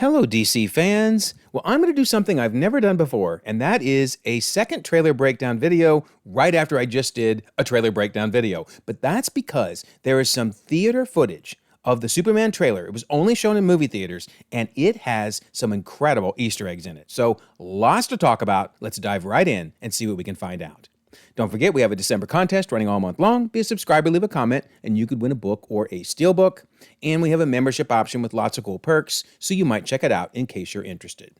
Hello, DC fans! Well, I'm going to do something I've never done before, and that is a second trailer breakdown video right after I just did a trailer breakdown video. But that's because there is some theater footage of the Superman trailer. It was only shown in movie theaters, and it has some incredible Easter eggs in it. So, lots to talk about. Let's dive right in and see what we can find out. Don't forget, we have a December contest running all month long. Be a subscriber, leave a comment, and you could win a book or a steelbook. And we have a membership option with lots of cool perks, so you might check it out in case you're interested.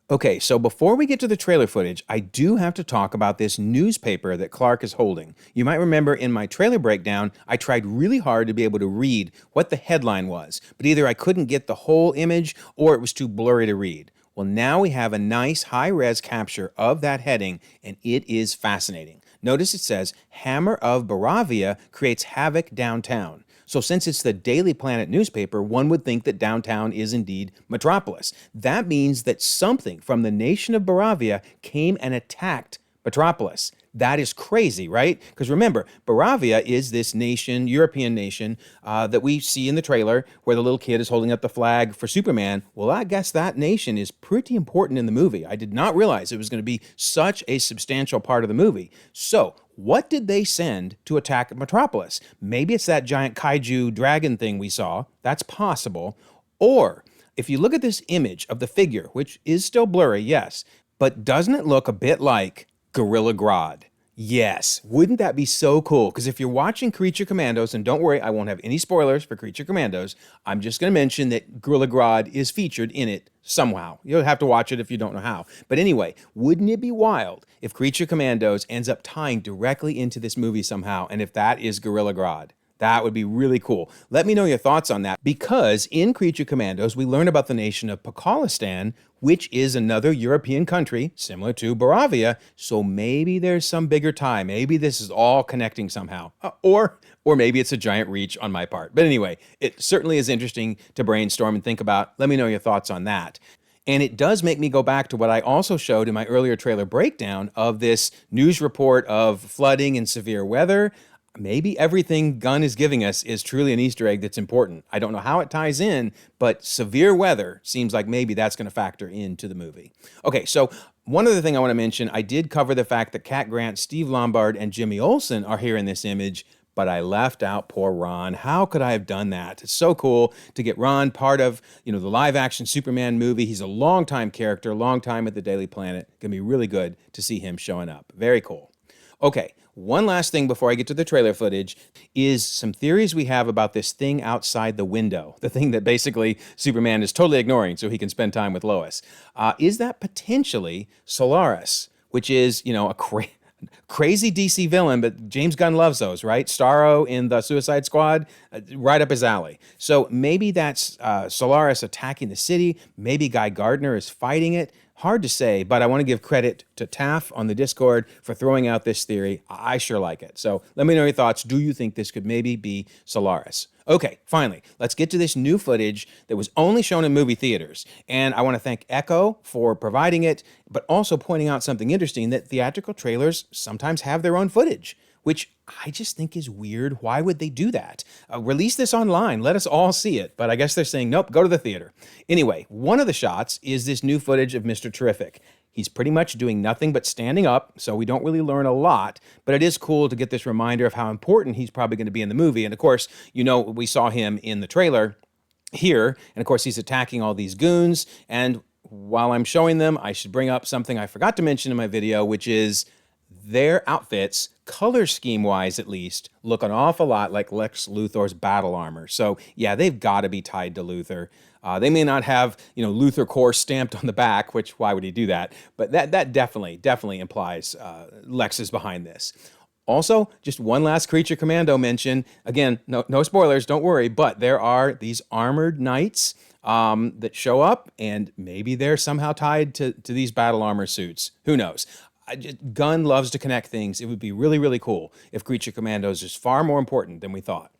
Okay, so before we get to the trailer footage, I do have to talk about this newspaper that Clark is holding. You might remember in my trailer breakdown, I tried really hard to be able to read what the headline was, but either I couldn't get the whole image or it was too blurry to read. Well, now we have a nice high-res capture of that heading, and it is fascinating. Notice it says, Hammer of Baravia creates havoc downtown. So since it's the Daily Planet newspaper, one would think that downtown is indeed Metropolis. That means that something from the nation of Baravia came and attacked Metropolis. That is crazy, right? Because remember, Baravia is this nation, European nation, that we see in the trailer where the little kid is holding up the flag for Superman. Well, I guess that nation is pretty important in the movie. I did not realize it was going to be such a substantial part of the movie. So, what did they send to attack Metropolis? Maybe it's that giant kaiju dragon thing we saw. That's possible. Or, if you look at this image of the figure, which is still blurry, yes, but doesn't it look a bit like Gorilla Grodd? Yes. Wouldn't that be so cool? Because if you're watching Creature Commandos, and don't worry, I won't have any spoilers for Creature Commandos, I'm just going to mention that Gorilla Grodd is featured in it somehow. You'll have to watch it if you don't know how. But anyway, wouldn't it be wild if Creature Commandos ends up tying directly into this movie somehow, and if that is Gorilla Grodd? That would be really cool. Let me know your thoughts on that, because in Creature Commandos, we learn about the nation of Pakistan, which is another European country, similar to Baravia, so maybe there's some bigger tie. Maybe this is all connecting somehow. Or maybe it's a giant reach on my part. But anyway, it certainly is interesting to brainstorm and think about. Let me know your thoughts on that. And it does make me go back to what I also showed in my earlier trailer breakdown of this news report of flooding and severe weather. Maybe everything Gunn is giving us is truly an Easter egg that's important. I don't know how it ties in, but severe weather seems like maybe that's going to factor into the movie. Okay, so one other thing I want to mention, I did cover the fact that Cat Grant, Steve Lombard, and Jimmy Olsen are here in this image, but I left out poor Ron. How could I have done that? It's so cool to get Ron part of, the live-action Superman movie. He's a long-time character, long time at the Daily Planet. Gonna be really good to see him showing up. Very cool. Okay, one last thing before I get to the trailer footage is some theories we have about this thing outside the window, the thing that basically Superman is totally ignoring so he can spend time with Lois. Is that potentially Solaris, which is, a crazy DC villain, but James Gunn loves those, right? Starro in the Suicide Squad, right up his alley. So maybe that's Solaris attacking the city. Maybe Guy Gardner is fighting it. Hard to say, but I want to give credit to Taff on the Discord for throwing out this theory. I sure like it. So let me know your thoughts. Do you think this could maybe be Solaris? Okay, finally, let's get to this new footage that was only shown in movie theaters. And I want to thank Echo for providing it, but also pointing out something interesting, that theatrical trailers sometimes have their own footage, which I just think is weird. Why would they do that? Release this online. Let us all see it. But I guess they're saying, nope, go to the theater. Anyway, one of the shots is this new footage of Mr. Terrific. He's pretty much doing nothing but standing up, so we don't really learn a lot, but it is cool to get this reminder of how important he's probably going to be in the movie. And of course, we saw him in the trailer here, and of course he's attacking all these goons. And while I'm showing them, I should bring up something I forgot to mention in my video, which is their outfits, color scheme-wise at least, look an awful lot like Lex Luthor's battle armor. So yeah, they've got to be tied to Luthor. They may not have, Luthor Corps stamped on the back, which why would he do that? But that definitely implies Lex is behind this. Also, just one last Creature Commando mention. Again, no spoilers, don't worry, but there are these armored knights that show up, and maybe they're somehow tied to these battle armor suits. Who knows? Gunn loves to connect things. It would be really, really cool if Creature Commandos is far more important than we thought.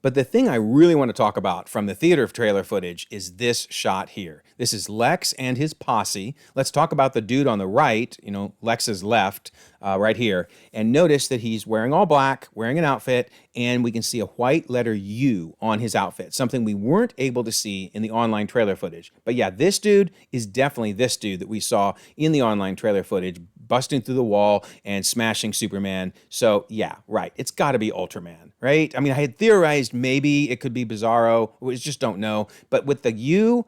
But the thing I really want to talk about from the theater trailer footage is this shot here. This is Lex and his posse. Let's talk about the dude on the right, Lex's left, right here. And notice that he's wearing all black, wearing an outfit, and we can see a white letter U on his outfit, something we weren't able to see in the online trailer footage. But yeah, this dude is definitely this dude that we saw in the online trailer footage, busting through the wall and smashing Superman. So yeah, right, it's got to be Ultraman, right? I mean, I had theorized maybe it could be Bizarro. We just don't know. But with the U,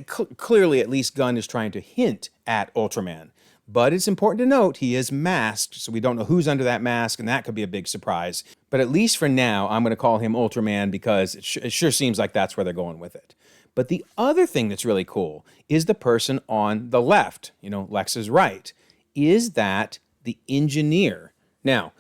clearly at least Gunn is trying to hint at Ultraman. But it's important to note he is masked, so we don't know who's under that mask, and that could be a big surprise. But at least for now, I'm going to call him Ultraman because it sure seems like that's where they're going with it. But the other thing that's really cool is the person on the left, Lex's right. Is that the engineer? Now,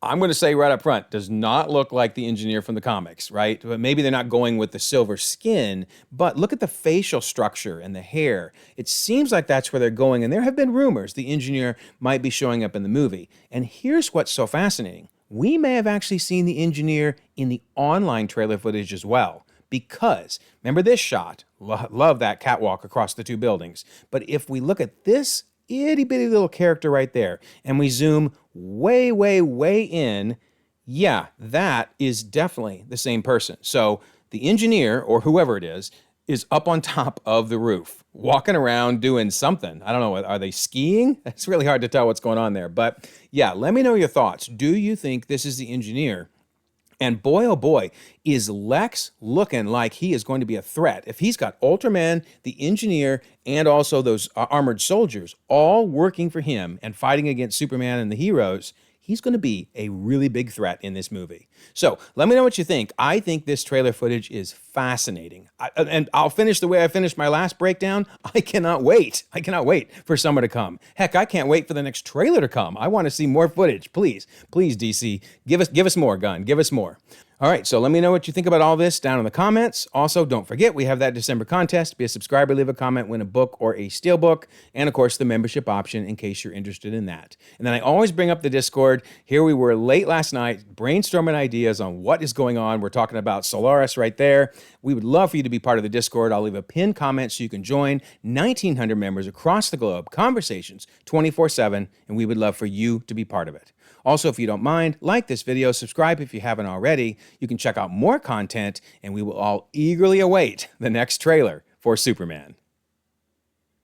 I'm going to say right up front, does not look like the engineer from the comics, right? But maybe they're not going with the silver skin, but look at the facial structure and the hair. It seems like that's where they're going, and there have been rumors the engineer might be showing up in the movie. And here's what's so fascinating. We may have actually seen the engineer in the online trailer footage as well, because remember this shot? Love that catwalk across the two buildings. But if we look at this itty bitty little character right there, and we zoom way, way, way in, yeah, that is definitely the same person. So the engineer, or whoever it is up on top of the roof, walking around doing something. I don't know, are they skiing? It's really hard to tell what's going on there. But yeah, let me know your thoughts. Do you think this is the engineer? And boy, oh boy, is Lex looking like he is going to be a threat. If he's got Ultraman, the engineer, and also those armored soldiers all working for him and fighting against Superman and the heroes, he's going to be a really big threat in this movie. So let me know what you think. I think this trailer footage is fascinating. And I'll finish the way I finished my last breakdown. I cannot wait. I cannot wait for summer to come. Heck, I can't wait for the next trailer to come. I want to see more footage. Please, please, DC, give us more, Gunn. Give us more. All right, so let me know what you think about all this down in the comments. Also, don't forget, we have that December contest. Be a subscriber, leave a comment, win a book or a steelbook, and of course, the membership option in case you're interested in that. And then I always bring up the Discord. Here we were late last night brainstorming ideas on what is going on. We're talking about Solaris right there. We would love for you to be part of the Discord. I'll leave a pinned comment so you can join 1,900 members across the globe, conversations 24/7, and we would love for you to be part of it. Also, if you don't mind, like this video, subscribe if you haven't already. You can check out more content, and we will all eagerly await the next trailer for Superman.